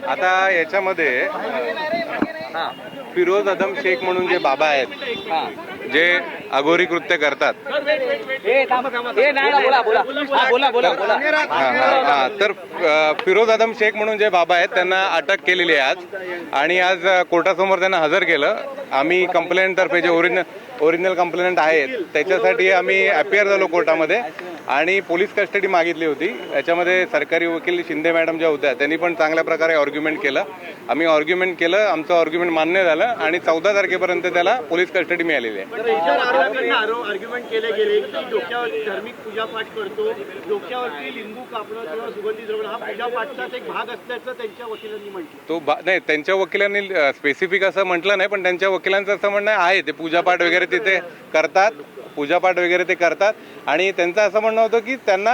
आता याच्यामध्ये फिरोज अदम शेख म्हणून जे बाबा आहेत, जे अघोरी कृत्य करतात, तर फिरोज अदम शेख म्हणून जे बाबा आहेत त्यांना अटक केलेली आहे आज, आणि आज कोर्टासमोर त्यांना हजर केलं. आम्ही कंप्लेंट तर्फे जे ओरिजिनल कंप्लेंट आहेत त्याच्यासाठी आम्ही अपियर झालो कोर्टामध्ये आणि पोलीस कस्टडी मागितली होती. याच्यामध्ये सरकारी वकील शिंदे मॅडम ज्या होत्या त्यांनी पण चांगल्या प्रकारे आर्ग्युमेंट केलं. आम्ही आर्ग्युमेंट केलं, आमचं आर्ग्युमेंट मान्य झालं आणि 14 तारखेपर्यंत त्याला पोलीस कस्टडी मिळालेली आहे. आर्ग्युमेंट केले गेले की डोक्यावर धार्मिक पूजापाठ करतो, डोक्यावरती लिंबू कापणं किंवा सुगंधी द्रव्य हा पूजापाठचाच एक भाग असल्याचं त्यांच्या वकिलांनी म्हटलं. तो नाही, त्यांच्या वकिलांनी स्पेसिफिक असं म्हटलं नाही, पण त्यांच्या वकिलांचं असं म्हणणं आहे ते पूजापाठ वगैरे तिथे करतात, पूजापाठ वगैरे ते करतात. आणि त्यांचं असं म्हणणं होतं की त्यांना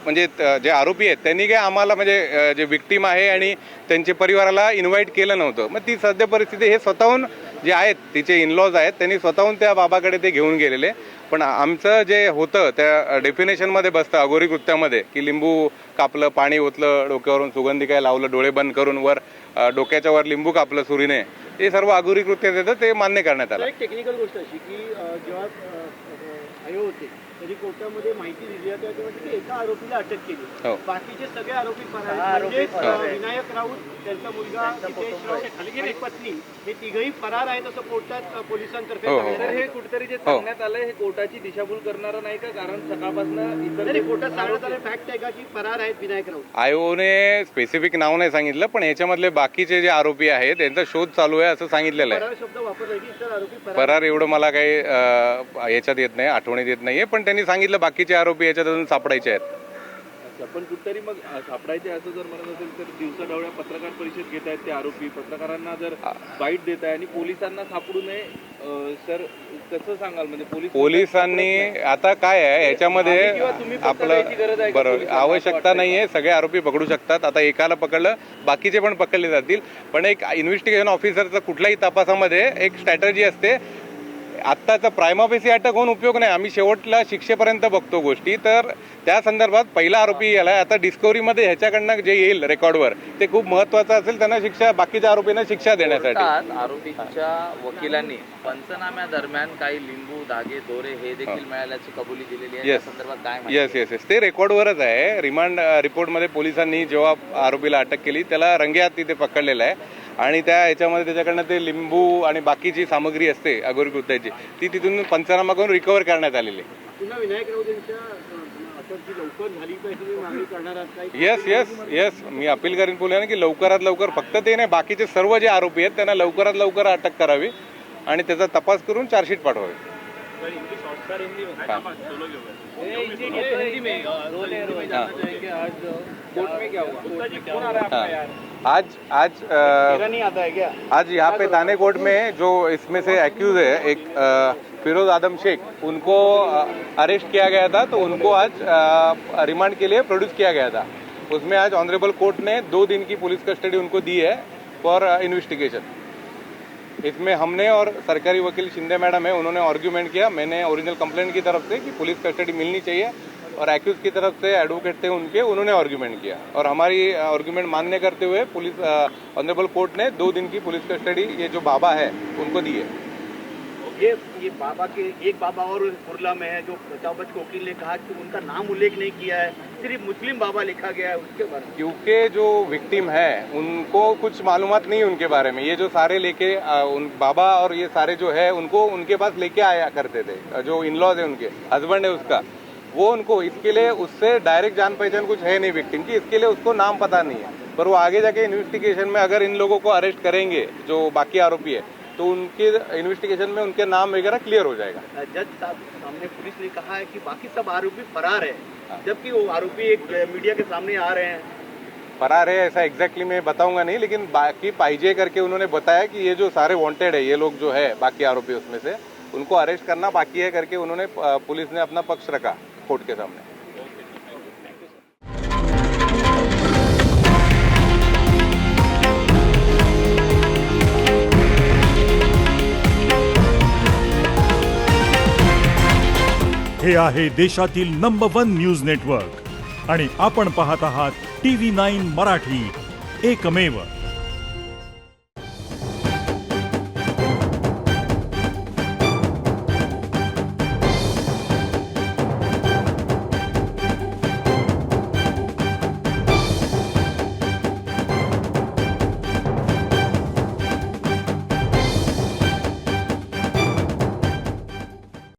म्हणजे जे आरोपी आहेत त्यांनी काय आम्हाला म्हणजे जे विक्टीम आहे आणि त्यांच्या परिवाराला इन्व्हाइट केलं नव्हतं. मग ती सध्या परिस्थिती हे स्वतःहून जे आहेत तिचे इनलॉज आहेत त्यांनी स्वतःहून त्या बाबाकडे ते घेऊन गेलेले. पण आमचं जे होतं त्या डेफिनेशनमध्ये बसतं अघोरी कृत्यामध्ये की लिंबू कापलं, पाणी ओतलं डोक्यावरून, सुगंधी काय लावलं, डोळे बंद करून वर डोक्याच्या वर लिंबू कापलं सुरीने, हे सर्व अघोरी कृत्य देतं, ते मान्य करण्यात आलं. एक टेक्निकल गोष्ट अशी की जेव्हा आयोग होते तरी कोर्टामध्ये माहिती दिली जाते की एका आरोपीला अटक केली, बाकीचे सगळे आरोपी फरार. विनायक राऊत, त्यांचा मुलगा हितेश राऊत आणि पत्नी हे तिघही फरार आहेत असं कोर्टात पोलिसांतर्फे. हे कुठेतरी जे सांगण्यात आलंय हे कोर्टाची दिशाभूल करणारं नाही का? कारण सकाळपासून इतर कोर्टात सांगण्यात आलं फॅक्ट आहे का की फरार आहेत विनायक राऊत. आयोने स्पेसिफिक नाव नाही सांगितलं, पण याच्यामधले बाकीचे जे आरोपी आहेत त्यांचा शोध चालू आहे असं सांगितलेलं आहे. शब्द वापरला की इतर आरोपी फरार एवढं मला काही याच्यात येत नाही, आठवणीत येत नाहीये, पण त्यांनी सांगितलं बाकीचे आरोपी याच्यात अजून सापडायचे आहेत. पण कुठतरी मग सापडायचे असं जर म्हणत असेल तर दिवसाढवळ्या पत्रकार परिषद घेत आहेत ते आरोपी, पत्रकारांना जर बाईट देत आहे आणि पोलिसांना सापडू नये, सर कसं सांगाल? म्हणजे पोलिसांनी आता काय आहे याच्यामध्ये आपलं बरोबर आवश्यकता नाहीये, सगळे आरोपी पकडू शकतात. आता एकाला पकडलं बाकीचे पण पकडले जातील, पण एक इन्व्हेस्टिगेशन ऑफिसरचा कुठल्याही तपासामध्ये एक स्ट्रॅटर्जी असते. आत्ताचा प्रायमाफेसी अटक होऊन उपयोग नाही, आम्ही शेवटला शिक्षेपर्यंत बघतो गोष्टी. तर त्या संदर्भात पहिला आरोपी याला आता डिस्कव्हरीमध्ये ह्याच्याकडनं जे येईल रेकॉर्डवर ते खूप महत्वाचं असेल, त्यांना शिक्षा, बाकीच्या आरोपींना शिक्षा देण्यासाठी. आरोपीच्या वकिलांनी पंचनाम्यादरम्यान काही लिंबू, धागे, दोरे हे देखील मिळाल्याची कबुली दिलेली आहे. या संदर्भात काय? येस ते रेकॉर्डवरच आहे. रिमांड रिपोर्टमध्ये पोलिसांनी जेव्हा आरोपीला अटक केली त्याला रंगेहात तिथे पकडलेलं आहे आणि त्या ह्याच्यामध्ये त्याच्याकडनं ते लिंबू आणि बाकीची सामग्री असते अघोरी कृत्याची ती तिथून पंचनामा करून रिकव्हर करण्यात आलेली. पुन्हा विनायक राऊत यांच्या अटक लवकर झाली पाहिजे मागणी करणार आहात? येस मी अपील करीन पोलिसांना की लवकरात लवकर, फक्त ते नाही बाकीचे सर्व जे आरोपी आहेत त्यांना लवकरात लवकर अटक करावी आणि त्याचा तपास करून चार्जशीट पाठवावी. आज यहाँ पे थाने कोर्ट में जो इसमें से एक्यूज है एक फिरोज आदम शेख, उनको अरेस्ट किया गया था, तो उनको आज रिमांड के लिए प्रोड्यूस किया गया था. उसमें आज ऑनरेबल कोर्ट ने 2 दिन की पुलिस कस्टडी उनको दी है फॉर इन्वेस्टिगेशन. इसमें हमने और सरकारी वकील शिंदे मैडम है, उन्होंने आर्ग्यूमेंट किया. मैंने ओरिजिनल कंप्लेंट की तरफ से कि पुलिस कस्टडी मिलनी चाहिए और एक्यूज की तरफ से एडवोकेट थे उनके, उन्होंने आर्ग्यूमेंट किया और हमारी आर्ग्यूमेंट मान्य करते हुए पुलिस ऑनरेबल कोर्ट ने 2 दिन की पुलिस कस्टडी ये जो बाबा है उनको दी है. ये बाबा के एक बाबा और कुर्ला में है जो बचाव बच वकील ने कहा कि उनका नाम उल्लेख नहीं किया है, सिर्फ मुस्लिम बाबा लिखा गया है, उसके बारे में. क्योंकि जो विक्टिम है उनको कुछ मालूमात नहीं उनके बारे में. ये जो सारे लेके उन बाबा और ये सारे जो है उनको उनके पास लेके आया करते थे, जो इनलॉज है उनके हस्बैंड है उसका, वो उनको इसके लिए उससे डायरेक्ट जान पहचान कुछ है नहीं विक्टिम की, इसके लिए उसको नाम पता नहीं है. पर वो आगे जाके इन्वेस्टिगेशन में अगर इन लोगों को अरेस्ट करेंगे जो बाकी आरोपी है तो उनके इन्वेस्टिगेशन में उनके नाम वगैरह क्लियर हो जाएगा. जज साहब सामने पुलिस ने कहा है कि बाकी सब आरोपी फरार है, जबकि वो आरोपी एक मीडिया के सामने आ रहे हैं. फरार है ऐसा एग्जैक्टली मैं बताऊंगा नहीं, लेकिन बाकी पाहिजे करके उन्होंने बताया कि ये जो सारे वांटेड है ये लोग जो है बाकी आरोपी उसमें से उनको अरेस्ट करना बाकी है करके उन्होंने पुलिस ने अपना पक्ष रखा कोर्ट के सामने. हे आहे देशातील नंबर 1 न्यूज नेटवर्क आणि आपण पाहत आहात TV9 मराठी, एकमेव